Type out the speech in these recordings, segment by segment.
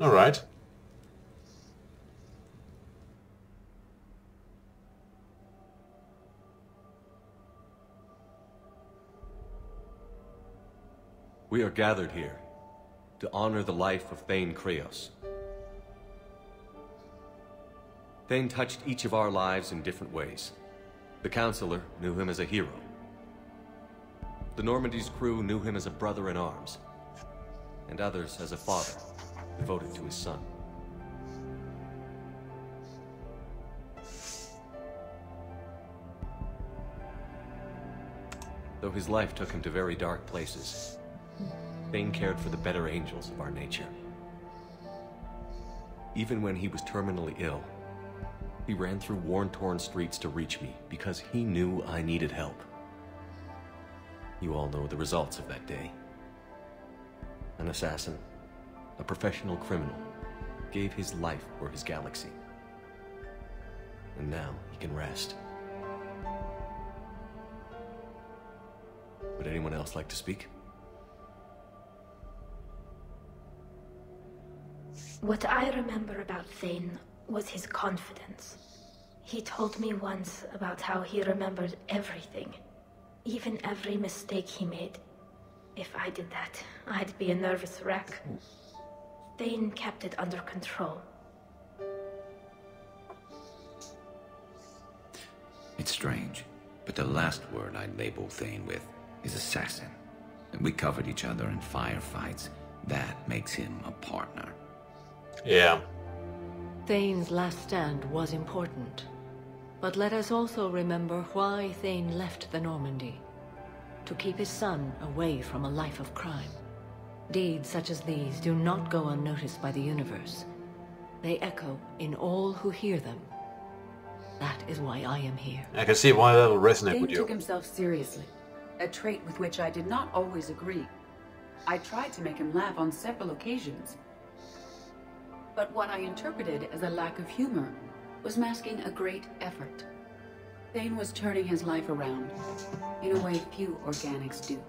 Alright. We are gathered here to honor the life of Thane Krios. Thane touched each of our lives in different ways. The Counselor knew him as a hero. The Normandy's crew knew him as a brother in arms, and others as a father, devoted to his son. Though his life took him to very dark places, Thane cared for the better angels of our nature. Even when he was terminally ill, he ran through worn-torn streets to reach me because he knew I needed help. You all know the results of that day. An assassin, a professional criminal, gave his life for his galaxy. And now he can rest. Would anyone else like to speak? What I remember about Thane was his confidence. He told me once about how he remembered everything, even every mistake he made. If I did that, I'd be a nervous wreck. Thane kept it under control. It's strange, but the last word I'd label Thane with is assassin. And we covered each other in firefights. That makes him a partner. Yeah. Thane's last stand was important. But let us also remember why Thane left the Normandy. To keep his son away from a life of crime. Deeds such as these do not go unnoticed by the universe. They echo in all who hear them. That is why I am here. I can see why that will resonate Thane with you. took himself seriously, a trait with which I did not always agree. I tried to make him laugh on several occasions. But what I interpreted as a lack of humor was masking a great effort. Thane was turning his life around, in a way few organics do.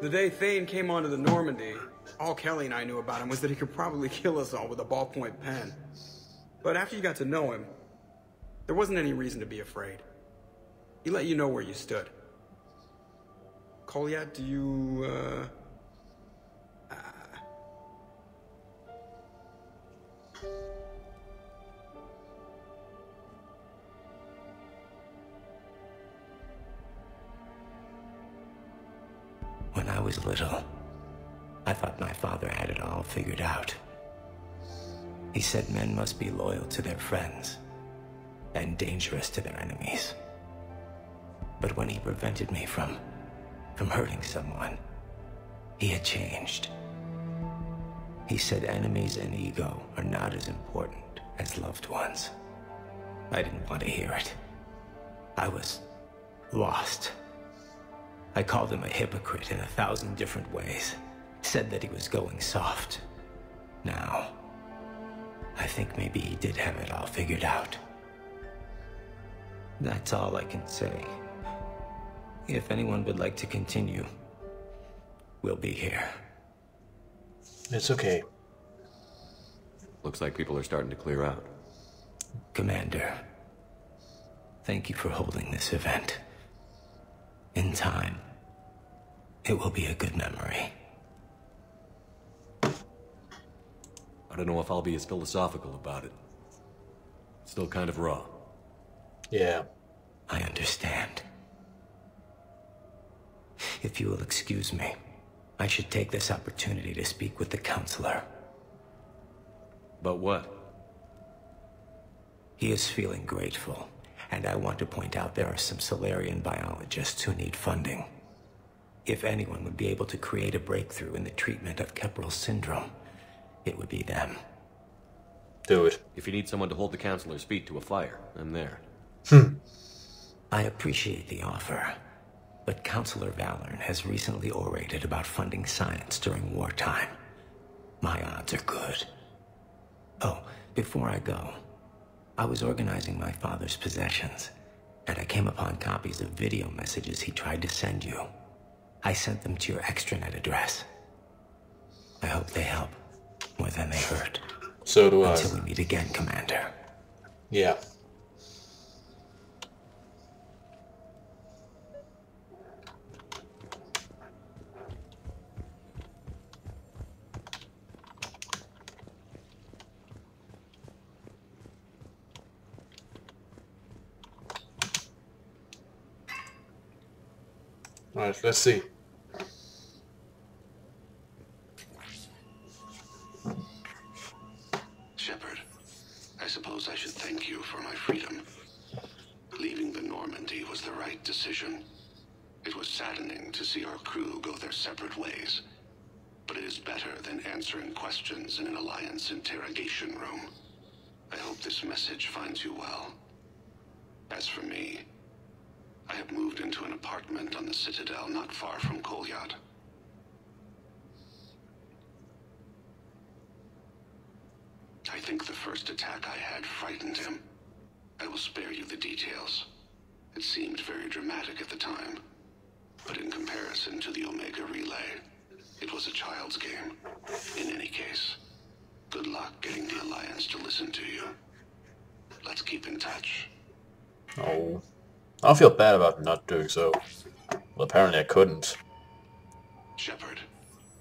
The day Thane came onto the Normandy, all Kelly and I knew about him was that he could probably kill us all with a ballpoint pen. But after you got to know him, there wasn't any reason to be afraid. He let you know where you stood. Kolyat, do you, When I was little, I thought my father had it all figured out. He said men must be loyal to their friends and dangerous to their enemies. But when he prevented me from hurting someone, he had changed. He said enemies and ego are not as important as loved ones. I didn't want to hear it. I was lost. I called him a hypocrite in 1,000 different ways. Said that he was going soft. Now, I think maybe he did have it all figured out. That's all I can say. If anyone would like to continue, we'll be here. It's okay. Looks like people are starting to clear out. Commander, thank you for holding this event. In time, it will be a good memory. I don't know if I'll be as philosophical about it. It's still kind of raw. Yeah. I understand. If you will excuse me, I should take this opportunity to speak with the Counselor. But what? He is feeling grateful, and I want to point out there are some Solarian biologists who need funding. If anyone would be able to create a breakthrough in the treatment of Keppel syndrome, it would be them. Do it. If you need someone to hold the Counselor's feet to a fire, I'm there. I appreciate the offer, but Counselor Valorn has recently orated about funding science during wartime. My odds are good. Oh, before I go, I was organizing my father's possessions, and I came upon copies of video messages he tried to send you. I sent them to your extranet address. I hope they help. more than they hurt. So do I. Until we meet again, Commander. Yeah. Alright, let's see. Shepard, I suppose I should thank you for my freedom. Leaving the Normandy was the right decision. It was saddening to see our crew go their separate ways, but it is better than answering questions in an Alliance interrogation room. I hope this message finds you well. As for me, I have moved into an apartment on the Citadel not far from Kolyat. I think the first attack I had frightened him. I will spare you the details. It seemed very dramatic at the time, but in comparison to the Omega Relay, it was a child's game. In any case, good luck getting the Alliance to listen to you. Let's keep in touch. Oh. I feel bad about not doing so. Well, apparently I couldn't. Shepard,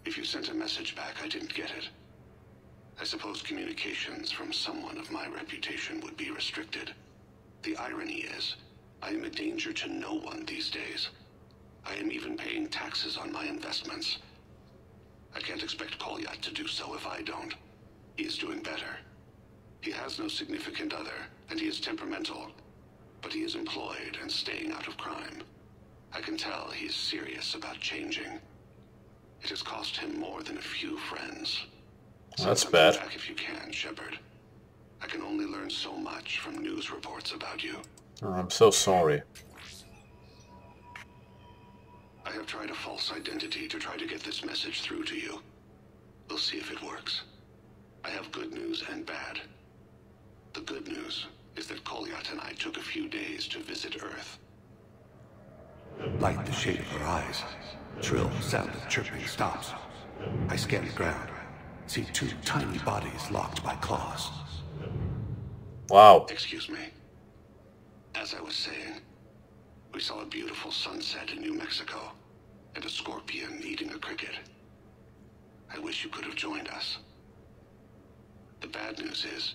if you sent a message back, I didn't get it. I suppose communications from someone of my reputation would be restricted. The irony is, I am a danger to no one these days. I am even paying taxes on my investments. I can't expect Kolyat to do so if I don't. He is doing better. He has no significant other, and he is temperamental, but he is employed and staying out of crime. I can tell he is serious about changing. It has cost him more than a few friends. That's bad. Back if you can, Shepard. I can only learn so much from news reports about you. Oh, I'm so sorry. I have tried a false identity to try to get this message through to you. We'll see if it works. I have good news and bad. The good news is that Kolyat and I took a few days to visit Earth. Light the shade of her eyes. Shrill sound of chirping stops. I scan the ground. See two tiny bodies locked by claws. Wow. Excuse me. As I was saying, we saw a beautiful sunset in New Mexico, and a scorpion eating a cricket. I wish you could have joined us. The bad news is,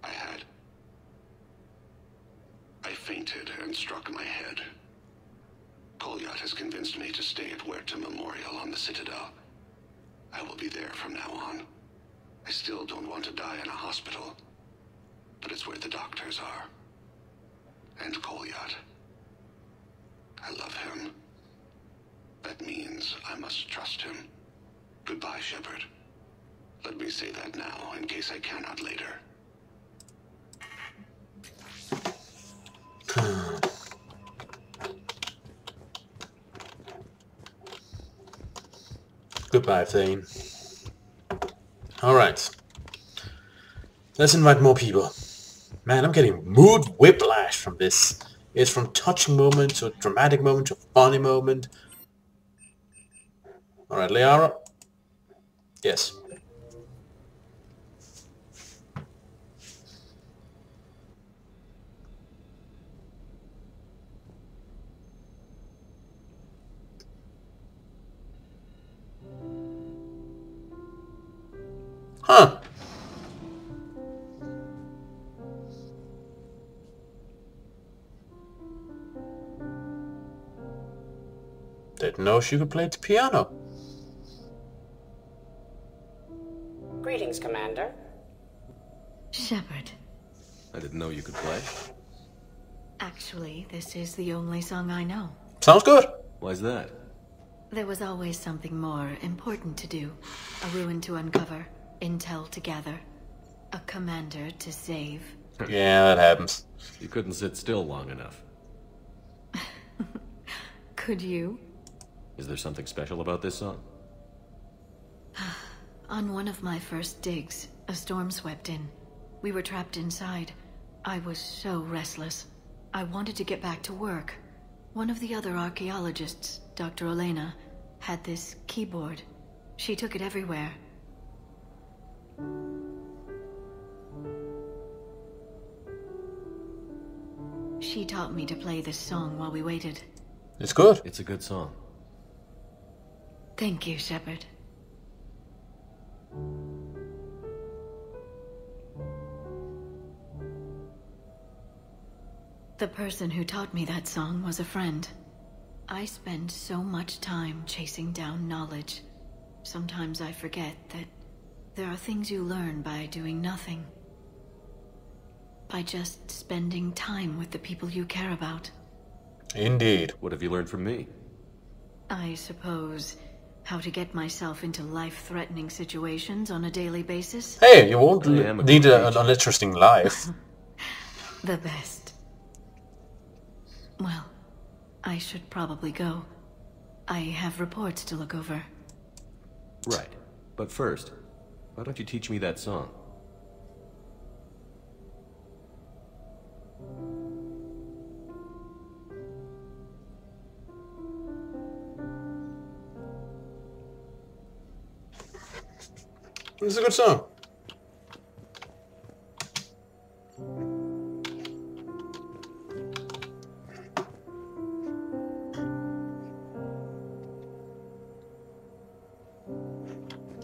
I fainted and struck my head. Kolyat has convinced me to stay at Huerta Memorial on the Citadel. I will be there from now on. I still don't want to die in a hospital, but it's where the doctors are. And Kolyat. I love him. That means I must trust him. Goodbye, Shepard. Let me say that now, in case I cannot later. Goodbye, Thane. Alright. Let's invite more people. Man, I'm getting mood whiplash from this. It's from touching moment to dramatic moment to funny moment. Alright, Liara. Yes. Huh. Didn't know she could play the piano. Greetings, Commander. Shepard. I didn't know you could play. Actually, this is the only song I know. Sounds good. Why's that? There was always something more important to do. A ruin to uncover, intel to gather, a commander to save. Yeah, that happens. You couldn't sit still long enough. Could you? Is there something special about this song? On one of my first digs, a storm swept in. We were trapped inside. I was so restless. I wanted to get back to work. One of the other archaeologists, Dr. Elena, had this keyboard. She took it everywhere. She taught me to play this song while we waited. It's good. It's a good song. Thank you, Shepard. The person who taught me that song was a friend. I spend so much time chasing down knowledge. Sometimes I forget that there are things you learn by doing nothing. By just spending time with the people you care about. Indeed. What have you learned from me? I suppose how to get myself into life-threatening situations on a daily basis. Hey, you won't need an uninteresting life. The best. Well, I should probably go. I have reports to look over. Right. But first, why don't you teach me that song? It's a good song.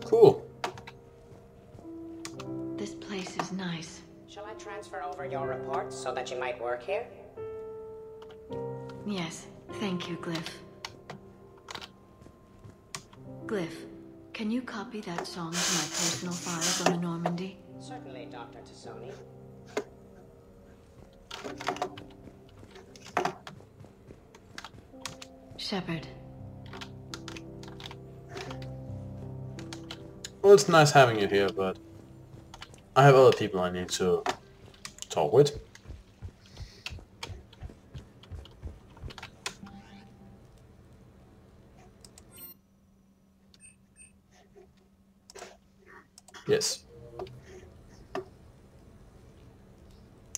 Cool. This place is nice. Shall I transfer over your reports so that you might work here? Yes, thank you, Glyph. Glyph, can you copy that song to my personal files on the Normandy? Certainly, Dr. Tassoni. Shepard. Well, it's nice having you here, but I have other people I need to talk with. Yes. I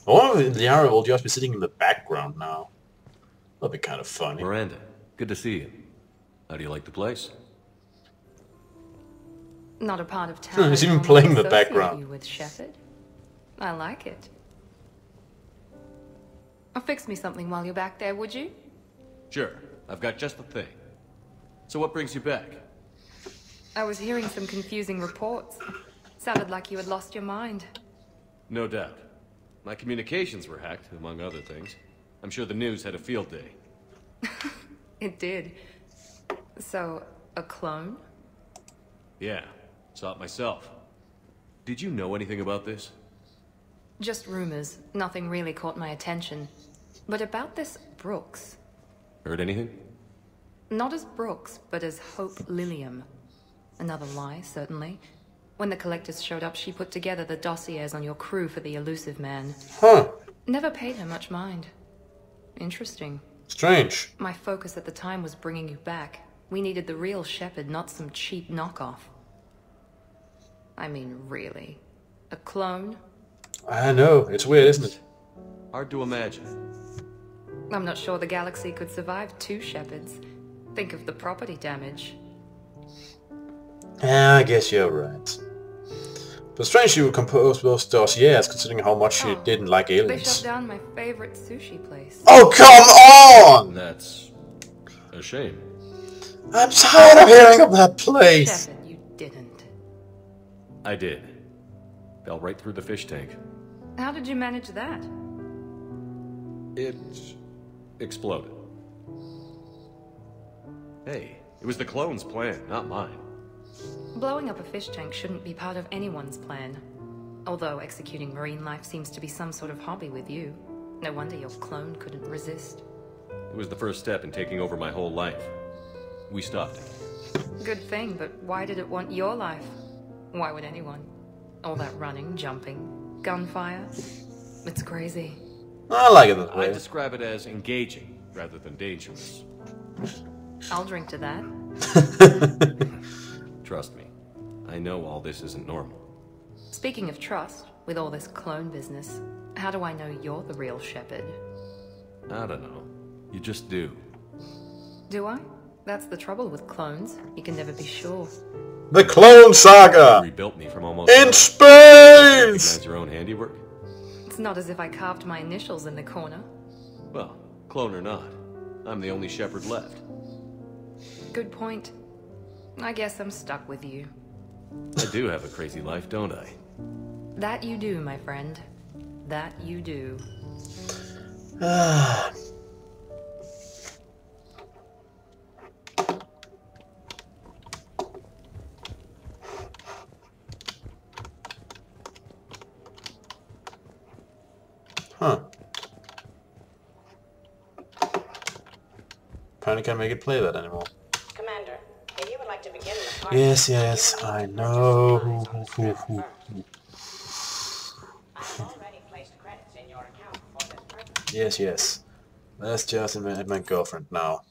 wonder if Liara will just be sitting in the background now. That'll be kind of funny. Miranda, good to see you. How do you like the place? Not a part of town. He's even I playing the associate background. You with Shepard. I like it. Fix me something while you're back there, would you? Sure. I've got just the thing. So what brings you back? I was hearing some confusing reports. Sounded like you had lost your mind. No doubt. My communications were hacked, among other things. I'm sure the news had a field day. It did. So, a clone? Yeah, saw it myself. Did you know anything about this? Just rumors. Nothing really caught my attention. But about this Brooks. Heard anything? Not as Brooks, but as Hope Lilium. Another lie, certainly. When the collectors showed up, she put together the dossiers on your crew for the elusive man. Huh. Never paid her much mind. Interesting. Strange. My focus at the time was bringing you back. We needed the real Shepard, not some cheap knockoff. I mean, really. A clone? I know. It's weird, isn't it? Hard to imagine. I'm not sure the galaxy could survive two Shepards. Think of the property damage. Yeah, I guess you're right. But strange she would compose those dossiers, considering how much she didn't like They aliens. shut down my favorite sushi place. Oh, come on! That's a shame. I'm tired of hearing of that place. Shepard, you didn't. I did. Fell right through the fish tank. How did you manage that? It exploded. Hey, it was the clone's plan, not mine. Blowing up a fish tank shouldn't be part of anyone's plan. Although executing marine life seems to be some sort of hobby with you. No wonder your clone couldn't resist. It was the first step in taking over my whole life. We stopped it. Good thing, but why did it want your life? Why would anyone? All that running, jumping, gunfire. It's crazy. I like it that way. I describe it as engaging rather than dangerous. I'll drink to that. Trust me, I know all this isn't normal. Speaking of trust, with all this clone business, how do I know you're the real Shepard? I don't know. You just do. Do I? That's the trouble with clones. You can never be sure. The Clone Saga! Rebuilt me from almost in nothing. space! Recognize your own handiwork? It's not as if I carved my initials in the corner. Well, clone or not, I'm the only Shepard left. Good point. I guess I'm stuck with you. I do have a crazy life, don't I? That you do, my friend. That you do. Huh. Apparently can't make it play that anymore. Commander, if you would like to begin the party... Yes, I know. I've already placed credits in your account for this purpose. Yes. Let's just admit my girlfriend now.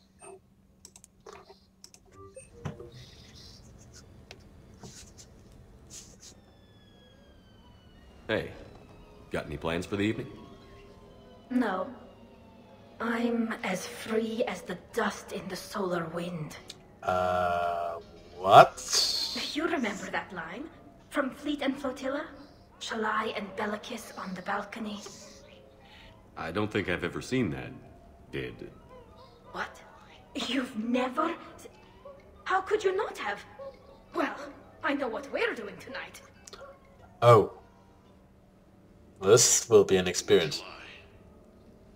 Hey, got any plans for the evening? No. I'm as free as the dust in the solar wind. What? You remember that line? From Fleet and Flotilla? Shalai and Bellicus on the balcony? I don't think I've ever seen that. Did... What? You've never... How could you not have? Well, I know what we're doing tonight. Oh. This will be an experience.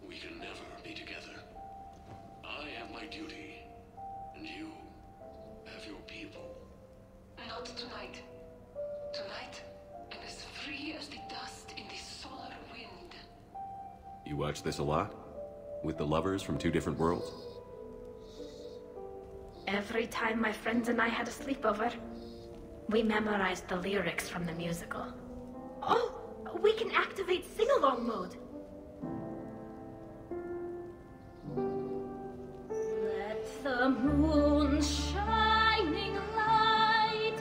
We can never be together. I have my duty, and you have your people. Not tonight. Tonight, I'm as free as the dust in the solar wind. You watch this a lot? With the lovers from two different worlds? Every time my friends and I had a sleepover, we memorized the lyrics from the musical. Oh, we can activate sing-along mode. Let the moon shining light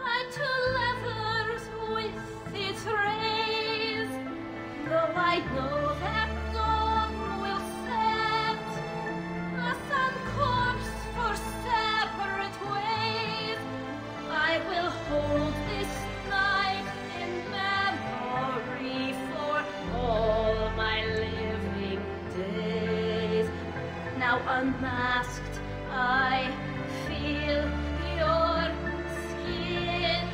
add to lovers with its rays. Though I know that dawn will set us on course for separate ways, I will hold this night in memory for all my living days. Now unmasked, I feel your skin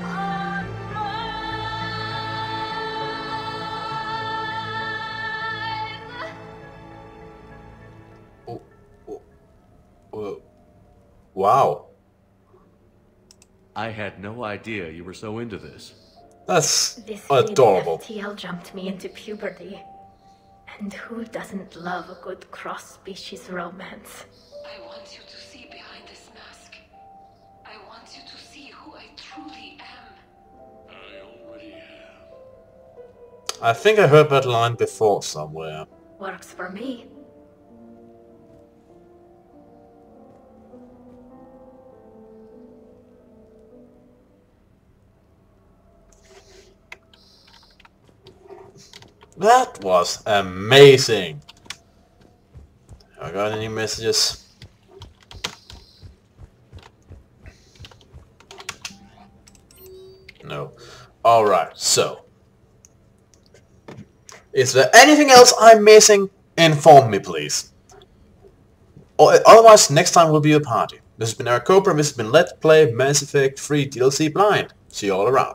on mine. Wow. I had no idea you were so into this. That's This adorable. FTL jumped me into puberty. And who doesn't love a good cross-species romance? I want you to see behind this mask. I want you to see who I truly am. I already have. I think I heard that line before somewhere. Works for me. That was amazing. Have I got any messages? No. Alright, so. Is there anything else I'm missing? Inform me, please. Or, otherwise, next time will be a party. This has been Eric Cooper, and this has been Let's Play Mass Effect 3 DLC Blind. See you all around.